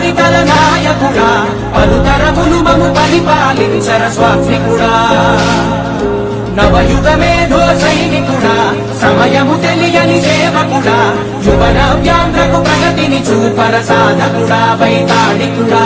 చరితల నాయకుడా పలుతరములు మము పరిపాలించర స్వామికుడా నవయుగ మేధో సైనికుడా సమయము తెలియని సేవకుడా యువన వ్యాంధ్రకు ప్రగతిని చూపర సాధకుడా వైతాళికుడా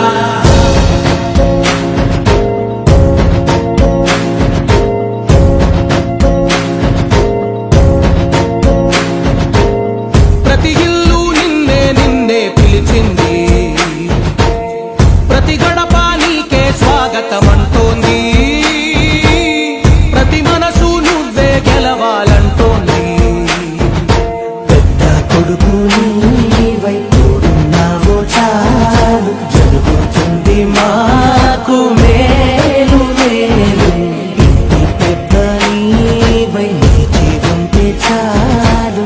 మాకు మేలు మేలు ఇంటి పెద్ద నీవై నీ జీవంతే చాలు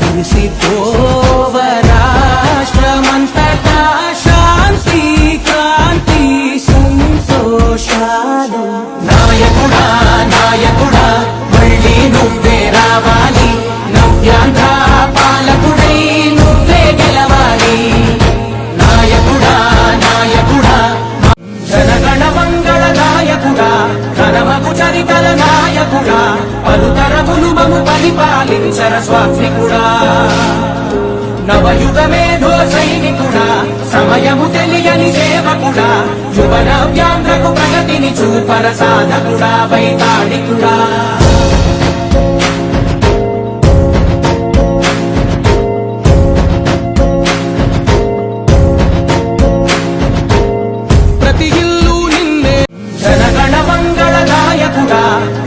తెలిసి పోవ రాష్ట్రమంతటా శాంతి క్రాంతి సంతోషాలు నాయకుడా నాయకుడా మళ్ళీ నువ్వే రావాలి నవ్యాంధ్ర పాలకుడై నువ్వే గెలవాలి నాయకుడా నాయకుడా జనగణ మంగళ నాయకుడా ఘనమగు చరితల నాయకుడా పలుతరములు మము పరిపాలించర స్వామికుడా నవయుగ మేధో సైనికుడా సమయము తెలియని సేవకుడా యువన వ్యాంధ్రకు ప్రగతిని చూపర సాధకుడా వైతాళికుడా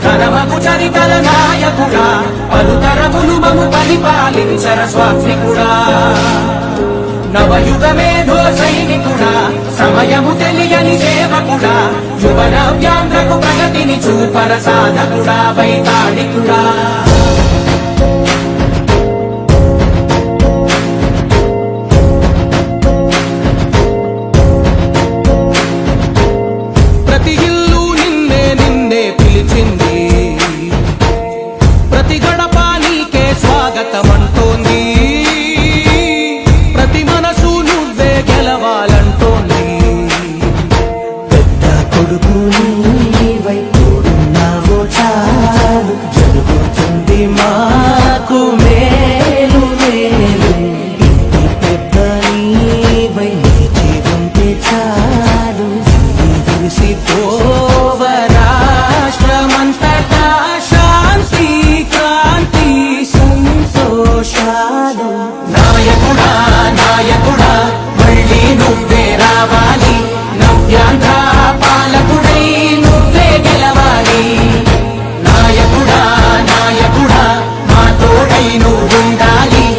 ఘనమగు చరితల నాయకుడా పలుతరములు మము పరిపాలించర స్వామికుడా నవయుగ మేధో సైనికుడా సమయము తెలియని సేవకుడా యువన వ్యాంధ్రకు ప్రగతిని చూపర సాధకుడా వైతాళికుడా మాకు మేలు మేలు ఇంటి పెద్ద నీవై నీ జీవంతే చాలు తెలిసి పోవ రాష్ట్రమంతటా శాంతి క్రాంతి సంతోషాలు నాయకుడా నాయకుడా